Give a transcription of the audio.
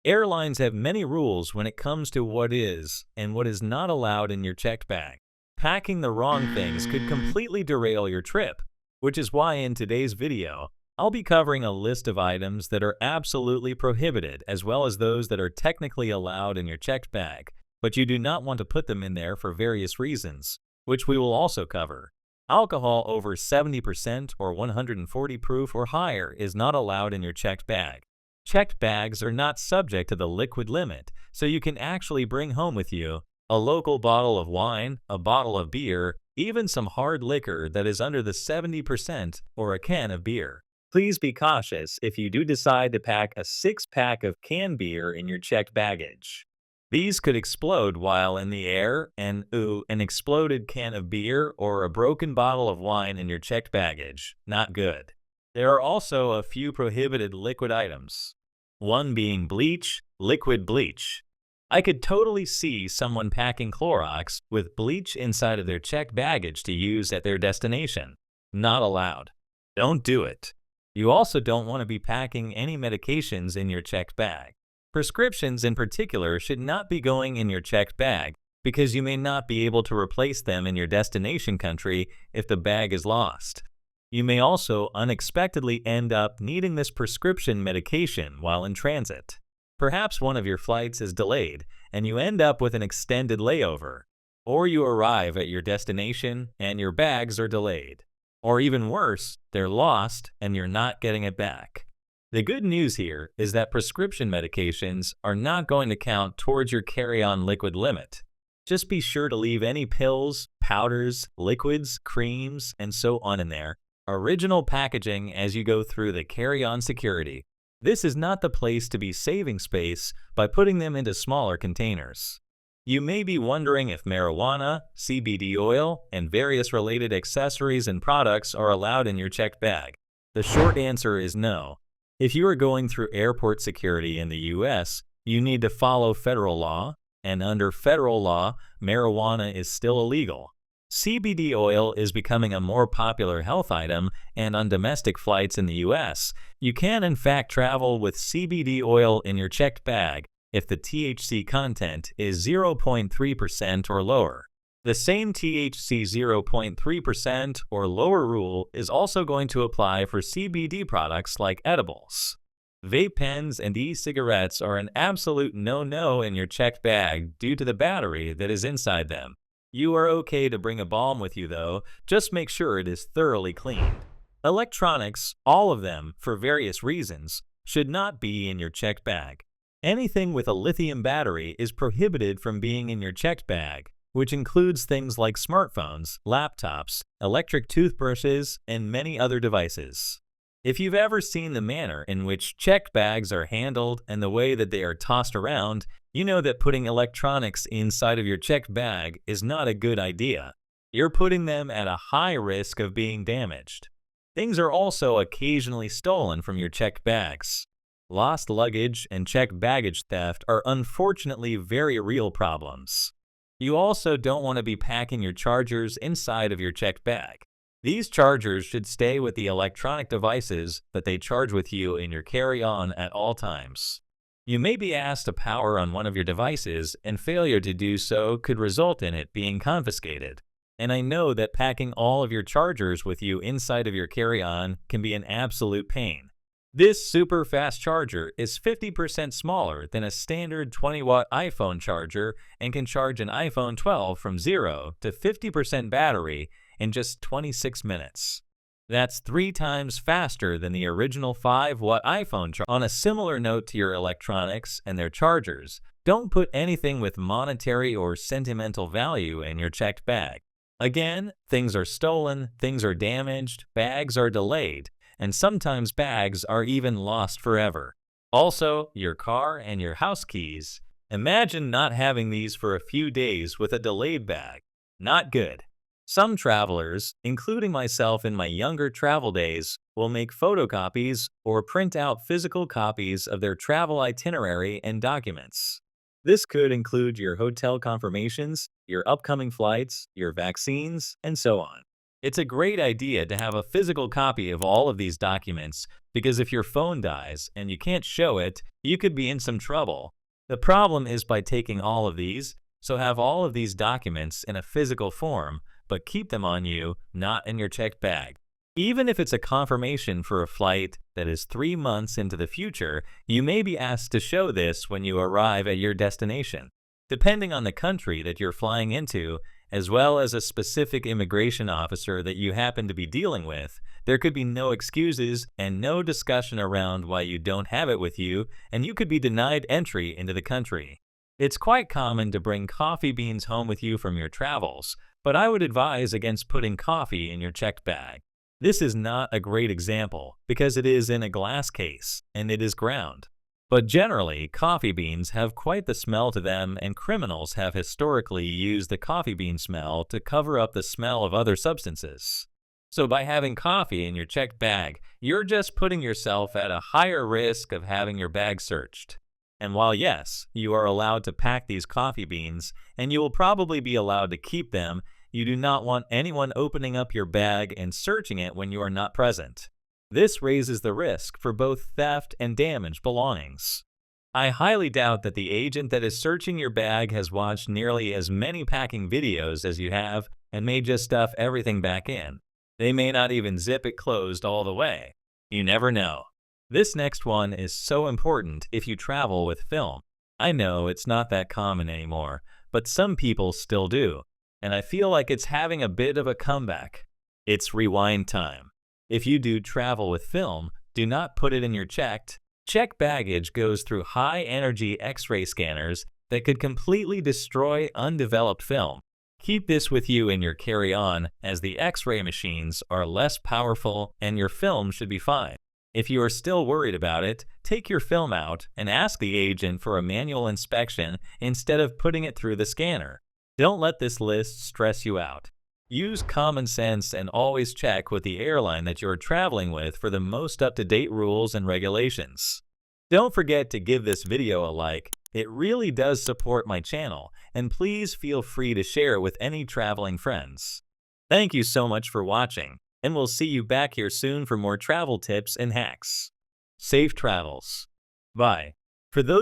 Airlines have many rules when it comes to what is and what is not allowed in your checked bag. Packing the wrong things could completely derail your trip, which is why in today's video, I'll be covering a list of items that are absolutely prohibited as well as those that are technically allowed in your checked bag, but you do not want to put them in there for various reasons, which we will also cover. Alcohol over 70% or 140 proof or higher is not allowed in your checked bag. Checked bags are not subject to the liquid limit, so you can actually bring home with you a local bottle of wine, a bottle of beer, even some hard liquor that is under the 70% or a can of beer. Please be cautious if you do decide to pack a six-pack of canned beer in your checked baggage. These could explode while in the air, and an exploded can of beer or a broken bottle of wine in your checked baggage. Not good. There are also a few prohibited liquid items. One being bleach, liquid bleach. I could totally see someone packing Clorox with bleach inside of their checked baggage to use at their destination. Not allowed. Don't do it. You also don't want to be packing any medications in your checked bag. Prescriptions in particular should not be going in your checked bag because you may not be able to replace them in your destination country if the bag is lost. You may also unexpectedly end up needing this prescription medication while in transit. Perhaps one of your flights is delayed and you end up with an extended layover, or you arrive at your destination and your bags are delayed. Or even worse, they're lost and you're not getting it back. The good news here is that prescription medications are not going to count towards your carry-on liquid limit. Just be sure to leave any pills, powders, liquids, creams, and so on in there. Original packaging as you go through the carry-on security. This is not the place to be saving space by putting them into smaller containers. You may be wondering if marijuana, CBD oil, and various related accessories and products are allowed in your checked bag. The short answer is no. If you are going through airport security in the US, you need to follow federal law, and under federal law, marijuana is still illegal. CBD oil is becoming a more popular health item, and on domestic flights in the US, you can in fact travel with CBD oil in your checked bag if the THC content is 0.3% or lower. The same THC 0.3% or lower rule is also going to apply for CBD products like edibles. Vape pens and e-cigarettes are an absolute no-no in your checked bag due to the battery that is inside them. You are okay to bring a balm with you though, just make sure it is thoroughly cleaned. Electronics, all of them, for various reasons, should not be in your checked bag. Anything with a lithium battery is prohibited from being in your checked bag, which includes things like smartphones, laptops, electric toothbrushes, and many other devices. If you've ever seen the manner in which checked bags are handled and the way that they are tossed around, you know that putting electronics inside of your checked bag is not a good idea. You're putting them at a high risk of being damaged. Things are also occasionally stolen from your checked bags. Lost luggage and checked baggage theft are unfortunately very real problems. You also don't want to be packing your chargers inside of your checked bag. These chargers should stay with the electronic devices that they charge with you in your carry-on at all times. You may be asked to power on one of your devices, and failure to do so could result in it being confiscated. And I know that packing all of your chargers with you inside of your carry-on can be an absolute pain. This super fast charger is 50% smaller than a standard 20-watt iPhone charger and can charge an iPhone 12 from 0 to 50% battery in just 26 minutes. That's 3 times faster than the original 5-watt iPhone charger. On a similar note to your electronics and their chargers, don't put anything with monetary or sentimental value in your checked bag. Again, things are stolen, things are damaged, bags are delayed, and sometimes bags are even lost forever. Also, your car and your house keys. Imagine not having these for a few days with a delayed bag. Not good. Some travelers, including myself in my younger travel days, will make photocopies or print out physical copies of their travel itinerary and documents. This could include your hotel confirmations, your upcoming flights, your vaccines, and so on. It's a great idea to have a physical copy of all of these documents because if your phone dies and you can't show it, you could be in some trouble. The problem is by taking all of these, so have all of these documents in a physical form, but keep them on you, not in your checked bag. Even if it's a confirmation for a flight that is 3 months into the future, you may be asked to show this when you arrive at your destination. Depending on the country that you're flying into, as well as a specific immigration officer that you happen to be dealing with, there could be no excuses and no discussion around why you don't have it with you, and you could be denied entry into the country. It's quite common to bring coffee beans home with you from your travels, but I would advise against putting coffee in your checked bag. This is not a great example because it is in a glass case and it is ground. But generally, coffee beans have quite the smell to them, and criminals have historically used the coffee bean smell to cover up the smell of other substances. So by having coffee in your checked bag, you're just putting yourself at a higher risk of having your bag searched. And while yes, you are allowed to pack these coffee beans, and you will probably be allowed to keep them, you do not want anyone opening up your bag and searching it when you are not present. This raises the risk for both theft and damaged belongings. I highly doubt that the agent that is searching your bag has watched nearly as many packing videos as you have and may just stuff everything back in. They may not even zip it closed all the way. You never know. This next one is so important if you travel with film. I know it's not that common anymore, but some people still do, and I feel like it's having a bit of a comeback. It's rewind time. If you do travel with film, do not put it in your checked. Checked baggage goes through high-energy X-ray scanners that could completely destroy undeveloped film. Keep this with you in your carry-on, as the X-ray machines are less powerful and your film should be fine. If you are still worried about it, take your film out and ask the agent for a manual inspection instead of putting it through the scanner. Don't let this list stress you out. Use common sense and always check with the airline that you're traveling with for the most up-to-date rules and regulations. Don't forget to give this video a like. It really does support my channel, and please feel free to share it with any traveling friends. Thank you so much for watching, and we'll see you back here soon for more travel tips and hacks. Safe travels. Bye. For those